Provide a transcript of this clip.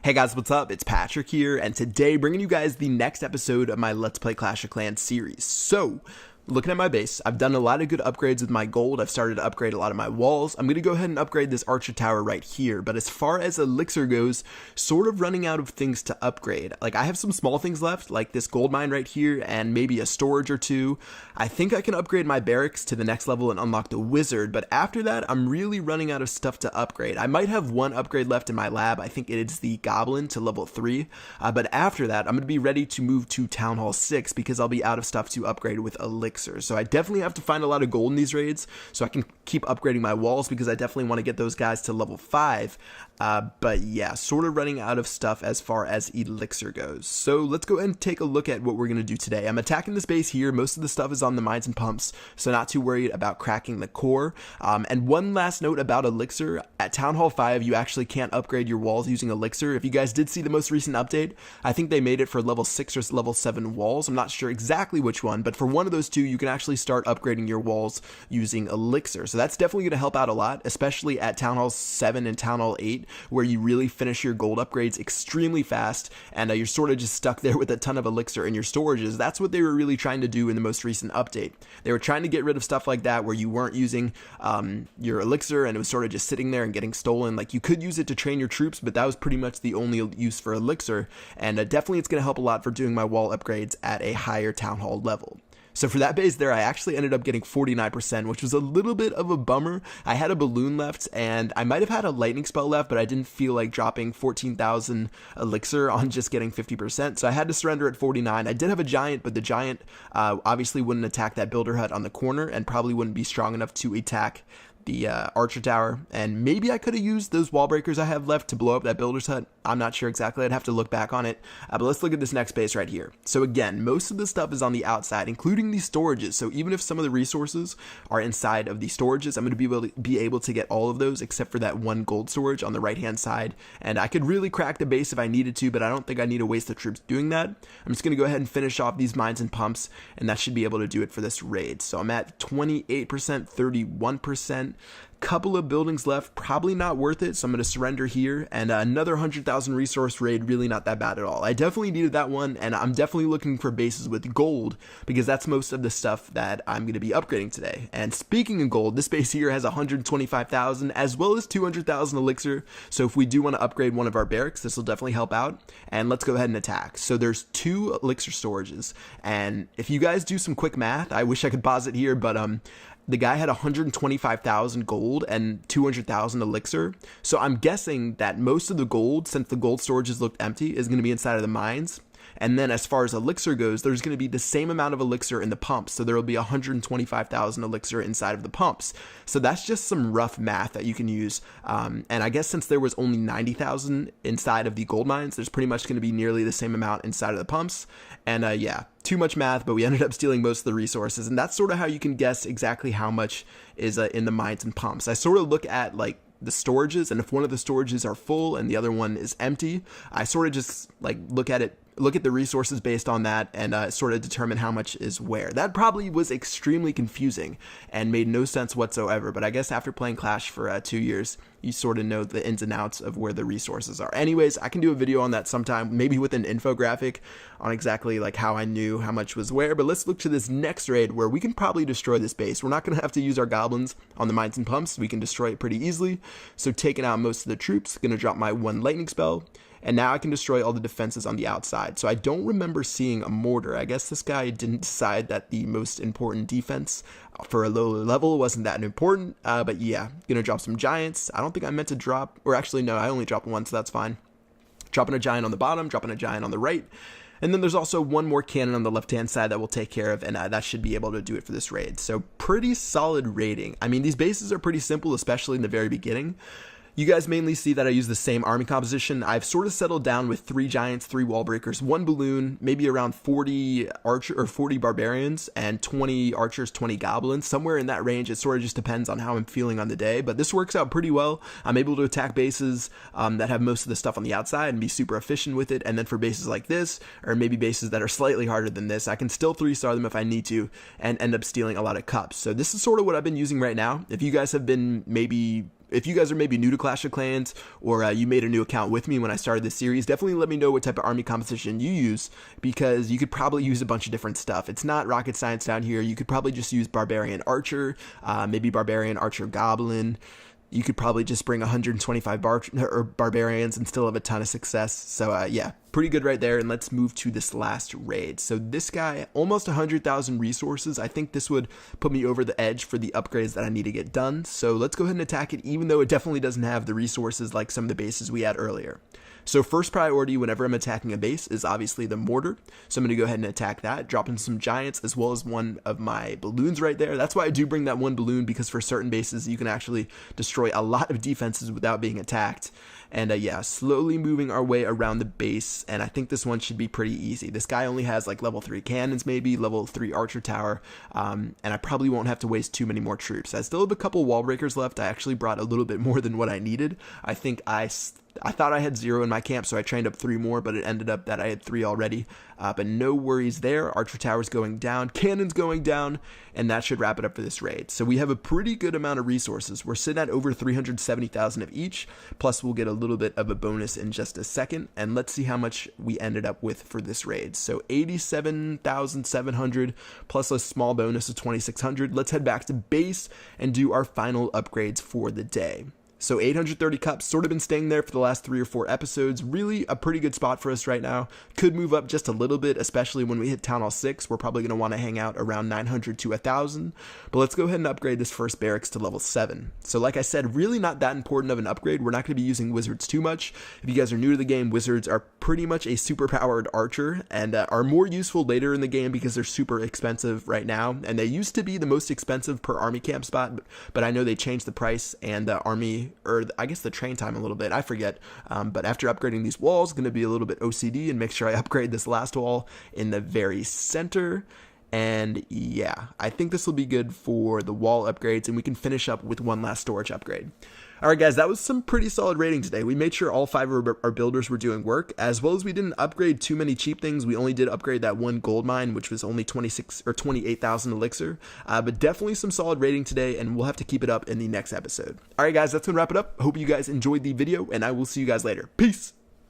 Hey guys, what's up? It's Patrick here, and today bringing you guys the next episode of my Let's Play Clash of Clans series. So, looking at my base, I've done a lot of good upgrades with my gold. I've started to upgrade a lot of my walls. I'm going to go ahead and upgrade this Archer Tower right here, but as far as Elixir goes, sort of running out of things to upgrade. Like, I have some small things left, like this gold mine right here, and maybe a storage or two. I think I can upgrade my barracks to the next level and unlock the wizard, but after that, I'm really running out of stuff to upgrade. I might have one upgrade left in my lab. I think it is the goblin to level 3, but after that, I'm going to be ready to move to Town Hall 6 because I'll be out of stuff to upgrade with Elixir. So I definitely have to find a lot of gold in these raids so I can keep upgrading my walls because I definitely want to get those guys to level 5. But yeah, sort of running out of stuff as far as Elixir goes. So let's go ahead and take a look at what we're going to do today. I'm attacking this base here. Most of the stuff is on the mines and pumps, so not too worried about cracking the core. And one last note about Elixir. At Town Hall 5, you actually can't upgrade your walls using Elixir. If you guys did see the most recent update, I think they made it for level 6 or level 7 walls. I'm not sure exactly which one, but for one of those two, you can actually start upgrading your walls using Elixir. So that's definitely going to help out a lot, especially at Town Hall 7 and Town Hall 8, where you really finish your gold upgrades extremely fast, and you're sort of just stuck there with a ton of Elixir in your storages. That's what they were really trying to do in the most recent update. They were trying to get rid of stuff like that, where you weren't using your Elixir, and it was sort of just sitting there and getting stolen. Like, you could use it to train your troops, but that was pretty much the only use for Elixir, and definitely it's going to help a lot for doing my wall upgrades at a higher Town Hall level. So for that base there, I actually ended up getting 49%, which was a little bit of a bummer. I had a balloon left, and I might have had a lightning spell left, but I didn't feel like dropping 14,000 elixir on just getting 50%, so I had to surrender at 49. I did have a giant, but the giant obviously wouldn't attack that builder hut on the corner, and probably wouldn't be strong enough to attack the Archer Tower, and maybe I could have used those wall breakers I have left to blow up that builder's hut. I'm not sure exactly. I'd have to look back on it, but let's look at this next base right here. So again, most of the stuff is on the outside, including these storages. So even if some of the resources are inside of the storages, I'm going to be able to get all of those except for that one gold storage on the right hand side, and I could really crack the base if I needed to, but I don't think I need to waste the troops doing that. I'm just going to go ahead and finish off these mines and pumps, and that should be able to do it for this raid. So I'm at 28%, 31%. Couple of buildings left, probably not worth it, so I'm going to surrender here, and another 100,000 resource raid, really not that bad at all. I definitely needed that one, and I'm definitely looking for bases with gold, because that's most of the stuff that I'm going to be upgrading today. And speaking of gold, this base here has 125,000 as well as 200,000 elixir, so if we do want to upgrade one of our barracks, this will definitely help out, and let's go ahead and attack. So there's 2 elixir storages, and if you guys do some quick math, I wish I could pause it here, but the guy had 125,000 gold and 200,000 elixir. So I'm guessing that most of the gold, since the gold storages looked empty, is going to be inside of the mines. And then as far as elixir goes, there's going to be the same amount of elixir in the pumps. So there will be 125,000 elixir inside of the pumps. So that's just some rough math that you can use. And I guess since there was only 90,000 inside of the gold mines, there's pretty much going to be nearly the same amount inside of the pumps. And yeah, too much math, but we ended up stealing most of the resources. And that's sort of how you can guess exactly how much is in the mines and pumps. I sort of look at like the storages, and if one of the storages are full and the other one is empty, I sort of just like look at the resources based on that, and sort of determine how much is where. That probably was extremely confusing and made no sense whatsoever, but I guess after playing Clash for 2 years, you sort of know the ins and outs of where the resources are. Anyways, I can do a video on that sometime, maybe with an infographic on exactly like how I knew how much was where, but let's look to this next raid where we can probably destroy this base. We're not going to have to use our goblins on the mines and pumps. We can destroy it pretty easily. So taking out most of the troops, going to drop my 1 lightning spell, and now I can destroy all the defenses on the outside. So I don't remember seeing a mortar. I guess this guy didn't decide that the most important defense for a lower level wasn't that important. But yeah, gonna drop some giants. I don't think I meant to drop, or actually no, I only dropped 1, so that's fine. Dropping a giant on the bottom, dropping a giant on the right. And then there's also one more cannon on the left-hand side that we'll take care of, and that should be able to do it for this raid. So pretty solid raiding. I mean, these bases are pretty simple, especially in the very beginning. You guys mainly see that I use the same army composition. I've sort of settled down with 3 giants, 3 wall breakers, 1 balloon, maybe around 40 archer or 40 barbarians, and 20 archers, 20 goblins, somewhere in that range. It sort of just depends on how I'm feeling on the day, but this works out pretty well. I'm able to attack bases that have most of the stuff on the outside and be super efficient with it. And then for bases like this, or maybe bases that are slightly harder than this, I can still 3-star them if I need to and end up stealing a lot of cups. So this is sort of what I've been using right now. If you guys have been maybe if you guys are maybe new to Clash of Clans, or you made a new account with me when I started this series, definitely let me know what type of army composition you use, because you could probably use a bunch of different stuff. It's not rocket science down here. You could probably just use Barbarian Archer, maybe Barbarian Archer Goblin. You could probably just bring 125 barbarians and still have a ton of success. So yeah, pretty good right there. And let's move to this last raid. So this guy, almost 100,000 resources. I think this would put me over the edge for the upgrades that I need to get done. So let's go ahead and attack it, even though it definitely doesn't have the resources like some of the bases we had earlier. So first priority whenever I'm attacking a base is obviously the mortar. So I'm going to go ahead and attack that, dropping some giants as well as one of my balloons right there. That's why I do bring that one balloon, because for certain bases you can actually destroy a lot of defenses without being attacked. And yeah, slowly moving our way around the base, and I think this one should be pretty easy. This guy only has like level 3 cannons, maybe level 3 archer tower, and I probably won't have to waste too many more troops. I still have a couple wall breakers left. I actually brought a little bit more than what I needed. I think I thought I had 0 in my camp, so I trained up 3 more, but it ended up that I had 3 already. But no worries there. Archer towers going down, cannons going down, and that should wrap it up for this raid. So we have a pretty good amount of resources. We're sitting at over 370,000 of each, plus we'll get a little bit of a bonus in just a second. And let's see how much we ended up with for this raid. So 87,700 plus a small bonus of 2,600. Let's head back to base and do our final upgrades for the day. So 830 cups, sort of been staying there for the last 3 or 4 episodes. Really a pretty good spot for us right now. Could move up just a little bit, especially when we hit Town Hall 6. We're probably going to want to hang out around 900 to 1,000. But let's go ahead and upgrade this first barracks to level 7. So like I said, really not that important of an upgrade. We're not going to be using wizards too much. If you guys are new to the game, wizards are pretty much a super powered archer, and are more useful later in the game because they're super expensive right now. And they used to be the most expensive per army camp spot, but I know they changed the price and the army, or I guess the train time a little bit, I forget, but after upgrading these walls, going to be a little bit OCD and make sure I upgrade this last wall in the very center. And yeah, I think this will be good for the wall upgrades, and we can finish up with one last storage upgrade. Alright guys, that was some pretty solid rating today. We made sure all 5 of our builders were doing work, as well as we didn't upgrade too many cheap things. We only did upgrade that one gold mine, which was only 26 or 28,000 elixir, but definitely some solid rating today, and we'll have to keep it up in the next episode. Alright guys, that's going to wrap it up. Hope you guys enjoyed the video, and I will see you guys later. Peace!